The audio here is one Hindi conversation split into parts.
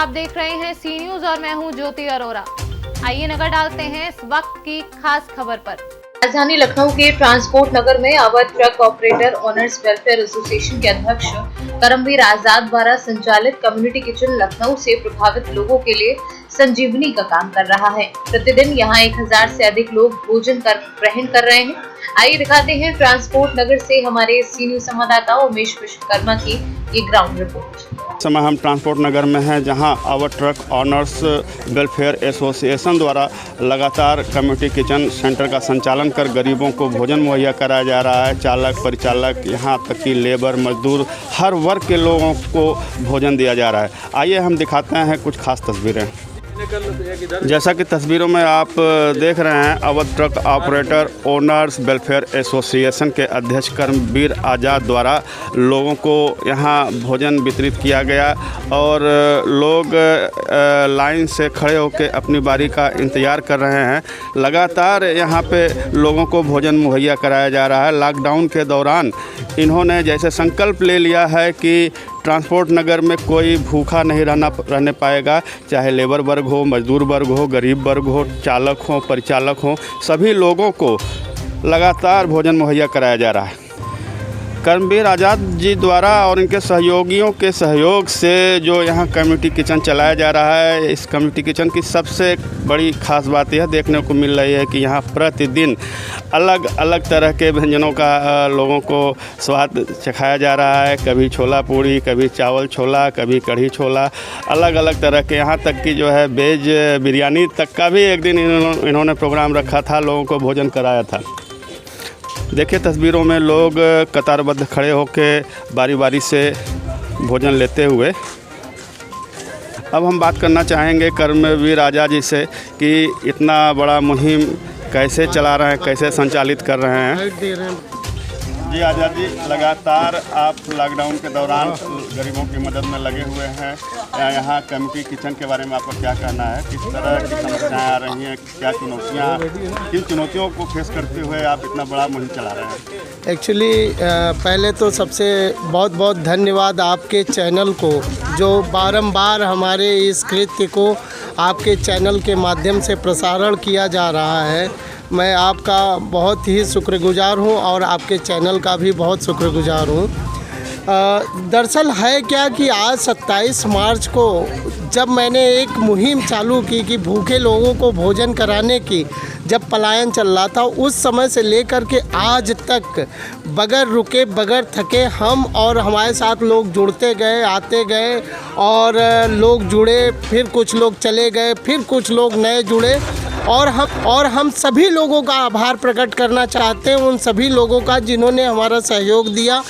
आप देख रहे हैं सी न्यूज और मैं हूं ज्योति अरोरा। आइए नजर डालते हैं इस वक्त की खास खबर पर। राजधानी लखनऊ के ट्रांसपोर्ट नगर में Awadh truck operator owners welfare association के अध्यक्ष करमवीर आजाद द्वारा संचालित कम्युनिटी किचन लखनऊ से प्रभावित लोगों के लिए संजीवनी का काम कर रहा है। प्रतिदिन यहां 1000 से अधिक लोग भोजन ग्रहण कर रहे हैं। आइए दिखाते हैं ट्रांसपोर्ट नगर से हमारे सी न्यूज संवाददाता उमेश विश्वकर्मा की ये ग्राउंड रिपोर्ट। समय हम ट्रांसपोर्ट नगर में हैं, जहां Awadh truck owners welfare association द्वारा लगातार कम्युनिटी किचन सेंटर का संचालन कर गरीबों को भोजन मुहैया कराया जा रहा है। चालक, परिचालक, यहां तक कि लेबर, मजदूर, हर वर्ग के लोगों को भोजन दिया जा रहा है। आइए हम दिखाते हैं कुछ खास तस्वीरें। जैसा कि तस्वीरों में आप देख रहे हैं, Awadh truck operator owners welfare association के अध्यक्ष करमवीर आज़ाद द्वारा लोगों को यहां भोजन वितरित किया गया और लोग लाइन से खड़े होकर अपनी बारी का इंतज़ार कर रहे हैं। लगातार यहां पे लोगों को भोजन मुहैया कराया जा रहा है। लॉकडाउन के दौरान इन्होंने जैसे संकल्प ले लिया है कि ट्रांसपोर्ट नगर में कोई भूखा नहीं रहने पाएगा, चाहे लेबर वर्ग हो, मजदूर वर्ग हो, गरीब वर्ग हो, चालक हो, परिचालक हो, सभी लोगों को लगातार भोजन मुहैया कराया जा रहा है। करमवीर आज़ाद जी द्वारा और इनके सहयोगियों के सहयोग से जो यहाँ कम्युनिटी किचन चलाया जा रहा है, इस कम्युनिटी किचन की सबसे बड़ी ख़ास बात यह देखने को मिल रही है कि यहाँ प्रतिदिन अलग अलग तरह के व्यंजनों का लोगों को स्वाद चखाया जा रहा है। कभी छोला पूड़ी, कभी चावल छोला, कभी कढ़ी छोला, अलग अलग तरह के, यहाँ तक कि जो है वेज बिरयानी तक का भी एक दिन इन्होंने प्रोग्राम रखा था, लोगों को भोजन कराया था। देखिए तस्वीरों में लोग कतारबद्ध खड़े होकर बारी बारी से भोजन लेते हुए। अब हम बात करना चाहेंगे करमवीर आज़ाद जी से कि इतना बड़ा मुहिम कैसे चला रहे हैं, कैसे संचालित कर रहे हैं। जी आज़ाद जी, लगातार आप लॉकडाउन के दौरान गरीबों की मदद में लगे हुए हैं। यहाँ कम्युनिटी किचन के बारे में आपका क्या कहना है? किस तरह की समस्याएं आ रही हैं, क्या चुनौतियाँ, किन चुनौतियों को फेस करते हुए आप इतना बड़ा मुहिम चला रहे हैं? एक्चुअली पहले तो सबसे बहुत बहुत धन्यवाद आपके चैनल को, जो बारंबार हमारे इस कृत्य को आपके चैनल के माध्यम से प्रसारण किया जा रहा है। मैं आपका बहुत ही शुक्रगुजार हूं और आपके चैनल का भी बहुत शुक्रगुजार हूं। दरअसल है क्या कि आज 27 मार्च को जब मैंने एक मुहिम चालू की कि भूखे लोगों को भोजन कराने की, जब पलायन चल रहा था, उस समय से लेकर के आज तक बगैर रुके बगैर थके हम और हमारे साथ लोग जुड़ते गए, आते गए और लोग जुड़े, फिर कुछ लोग चले गए, फिर कुछ लोग नए जुड़े और हम सभी लोगों का आभार प्रकट करना चाहते हैं, उन सभी लोगों का जिन्होंने हमारा सहयोग दिया,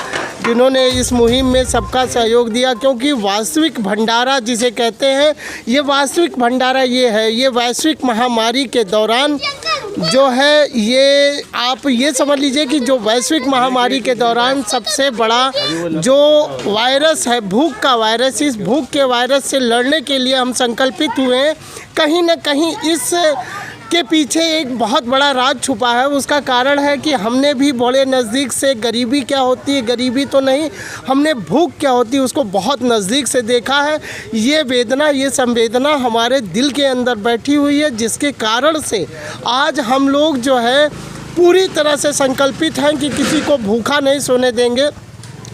जिन्होंने इस मुहिम में सबका सहयोग दिया। क्योंकि वास्तविक भंडारा जिसे कहते हैं, ये वास्तविक भंडारा ये है, ये वैश्विक महामारी के दौरान जो है, ये आप ये समझ लीजिए कि जो वैश्विक महामारी के दौरान सबसे बड़ा जो वायरस है, भूख का वायरस, इस भूख के वायरस से लड़ने के लिए हम संकल्पित हुए हैं। कहीं ना कहीं इस के पीछे एक बहुत बड़ा राज छुपा है। उसका कारण है कि हमने भी बड़े नज़दीक से गरीबी क्या होती है, गरीबी तो नहीं, हमने भूख क्या होती है उसको बहुत नज़दीक से देखा है। ये वेदना, ये संवेदना हमारे दिल के अंदर बैठी हुई है, जिसके कारण से आज हम लोग जो है पूरी तरह से संकल्पित हैं कि किसी को भूखा नहीं सोने देंगे।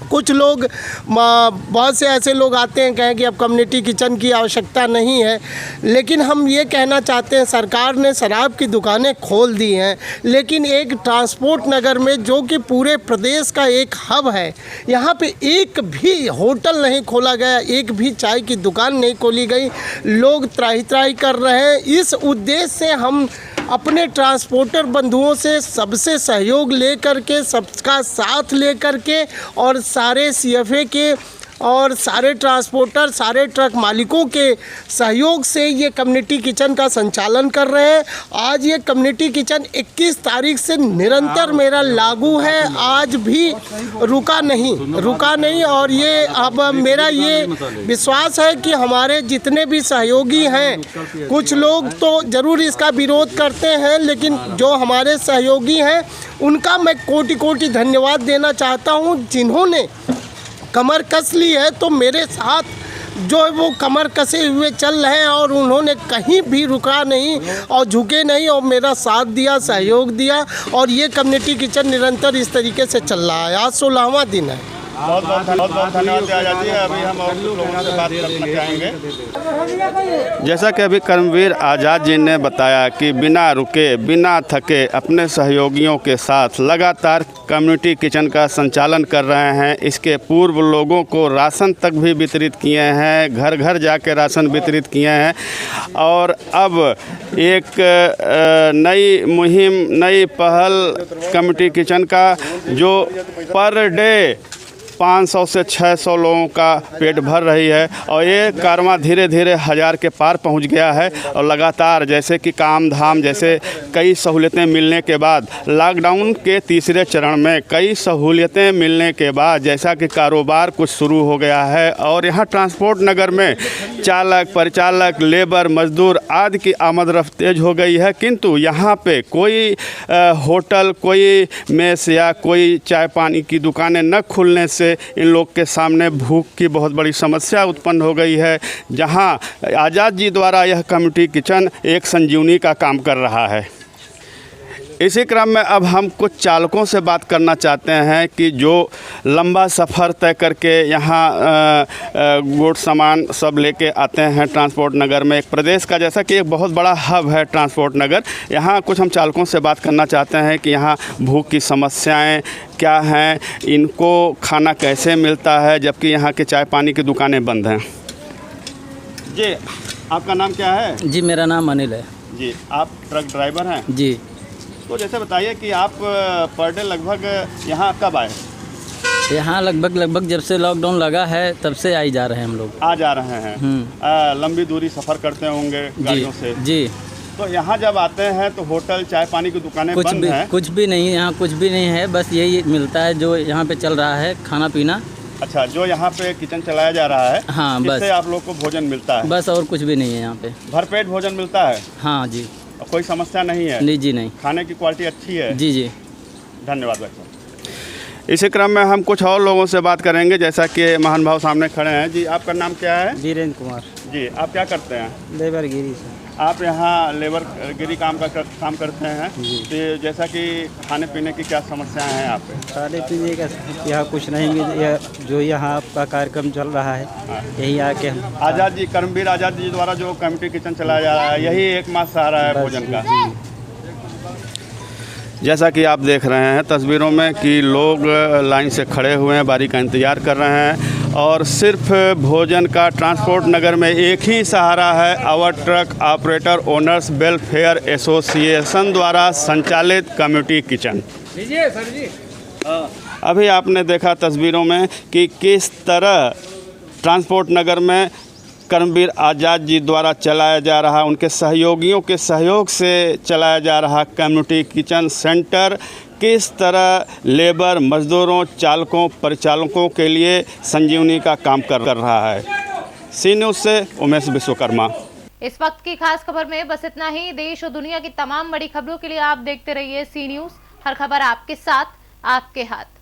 कुछ लोग, बहुत से ऐसे लोग आते हैं कहें कि अब कम्युनिटी किचन की आवश्यकता नहीं है, लेकिन हम ये कहना चाहते हैं, सरकार ने शराब की दुकानें खोल दी हैं, लेकिन एक ट्रांसपोर्ट नगर में जो कि पूरे प्रदेश का एक हब है, यहाँ पे एक भी होटल नहीं खोला गया, एक भी चाय की दुकान नहीं खोली गई। लोग त्राही त्राही कर रहे हैं। इस उद्देश्य से हम अपने ट्रांसपोर्टर बंधुओं से सबसे सहयोग लेकर के, सबका साथ लेकर के और सारे सीएफए के और सारे ट्रांसपोर्टर, सारे ट्रक मालिकों के सहयोग से ये कम्युनिटी किचन का संचालन कर रहे हैं। आज ये कम्युनिटी किचन 21 तारीख से निरंतर मेरा लागू है, आज भी रुका नहीं। और ये अब मेरा ये विश्वास है कि हमारे जितने भी सहयोगी हैं, कुछ लोग तो ज़रूर इसका विरोध करते हैं, लेकिन जो हमारे सहयोगी हैं उनका मैं कोटि कोटि धन्यवाद देना चाहता हूँ, जिन्होंने कमर कस ली है। तो मेरे साथ जो वो कमर कसे हुए चल रहे हैं और उन्होंने कहीं भी रुका नहीं और झुके नहीं और मेरा साथ दिया, सहयोग दिया और ये कम्युनिटी किचन निरंतर इस तरीके से चल रहा है। आज 16वां दिन है। बहुत बहुत धन्यवाद आजाद जी। अभी हम और कुछ लोगों से बात करना चाहेंगे। जैसा कि अभी कर्मवीर आज़ाद जी ने बताया कि बिना रुके बिना थके अपने सहयोगियों के साथ लगातार कम्युनिटी किचन का संचालन कर रहे हैं। इसके पूर्व लोगों को राशन तक भी वितरित किए हैं, घर घर जाके राशन वितरित किए हैं और अब एक नई मुहिम, नई पहल कम्युनिटी किचन का जो पर डे 500 से 600 लोगों का पेट भर रही है और ये कारवां धीरे धीरे 1000 के पार पहुंच गया है। और लगातार जैसे कि काम धाम जैसे कई सहूलियतें मिलने के बाद, लॉकडाउन के तीसरे चरण में कई सहूलियतें मिलने के बाद जैसा कि कारोबार कुछ शुरू हो गया है और यहाँ ट्रांसपोर्ट नगर में चालक, परिचालक, लेबर, मजदूर आदि की आमद रफ्त तेज हो गई है। किंतु यहाँ पे कोई होटल, कोई मेस या कोई चाय पानी की दुकानें न खुलने से इन लोग के सामने भूख की बहुत बड़ी समस्या उत्पन्न हो गई है, जहां आज़ाद जी द्वारा यह कम्युनिटी किचन एक संजीवनी का काम कर रहा है। इसी क्रम में अब हम कुछ चालकों से बात करना चाहते हैं कि जो लंबा सफ़र तय करके यहाँ गुड सामान सब लेके आते हैं ट्रांसपोर्ट नगर में। एक प्रदेश का जैसा कि एक बहुत बड़ा हब है ट्रांसपोर्ट नगर, यहाँ कुछ हम चालकों से बात करना चाहते हैं कि यहाँ भूख की समस्याएं क्या हैं, इनको खाना कैसे मिलता है जबकि यहाँ के चाय पानी की दुकानें बंद हैं। जी, आपका नाम क्या है? जी, मेरा नाम अनिल है। जी, आप ट्रक ड्राइवर हैं? जी। तो जैसे बताइए कि आप पर डे लगभग यहाँ कब आए? यहाँ लगभग जब से लॉकडाउन लगा है तब से आई जा रहे हैं हम लोग। आ जा रहे हैं। लंबी दूरी सफ़र करते होंगे गाड़ियों से? जी। तो यहाँ जब आते हैं तो होटल, चाय पानी की दुकानें बंद हैं? कुछ भी नहीं, यहाँ कुछ भी नहीं है, बस यही मिलता है जो यहाँ पे चल रहा है, खाना पीना। अच्छा, जो यहाँ पे किचन चलाया जा रहा है, हाँ, बस इससे आप लोग को भोजन मिलता है? बस, और कुछ भी नहीं है यहाँ पे। भरपेट भोजन मिलता है? हाँ जी। कोई समस्या नहीं है? नहीं जी, नहीं। खाने की क्वालिटी अच्छी है? जी जी। धन्यवाद भाई साहब। इसी क्रम में हम कुछ और लोगों से बात करेंगे, जैसा कि महान भाव सामने खड़े हैं। जी, आपका नाम क्या है? वीरेंद्र कुमार। जी, आप क्या करते हैं? लेबर गिरी से। आप यहाँ लेबर गिरी काम करते हैं। तो जैसा कि खाने पीने की क्या समस्याएं हैं यहाँ पे? खाने पीने का यहाँ कुछ नहीं, जो यहाँ आपका कार्यक्रम चल रहा है यही आके हम आज़ाद जी, कर्मवीर आज़ाद जी द्वारा जो कम्युनिटी किचन चलाया जा रहा है, यही एकमात्र सहारा है भोजन का। जैसा कि आप देख रहे हैं तस्वीरों में कि लोग लाइन से खड़े हुए हैं, बारी का इंतज़ार कर रहे हैं और सिर्फ भोजन का ट्रांसपोर्ट नगर में एक ही सहारा है, our truck operator owners welfare association द्वारा संचालित कम्युनिटी किचन। सर जी। अभी आपने देखा तस्वीरों में कि किस तरह ट्रांसपोर्ट नगर में कर्मवीर आज़ाद जी द्वारा चलाया जा रहा, उनके सहयोगियों के सहयोग से चलाया जा रहा कम्युनिटी किचन सेंटर किस तरह लेबर, मज़दूरों, चालकों, परिचालकों के लिए संजीवनी का काम कर रहा है। सी न्यूज़ से उमेश विश्वकर्मा। इस वक्त की खास खबर में बस इतना ही। देश और दुनिया की तमाम बड़ी खबरों के लिए आप देखते रहिए सी न्यूज़। हर खबर आपके साथ, आपके हाथ।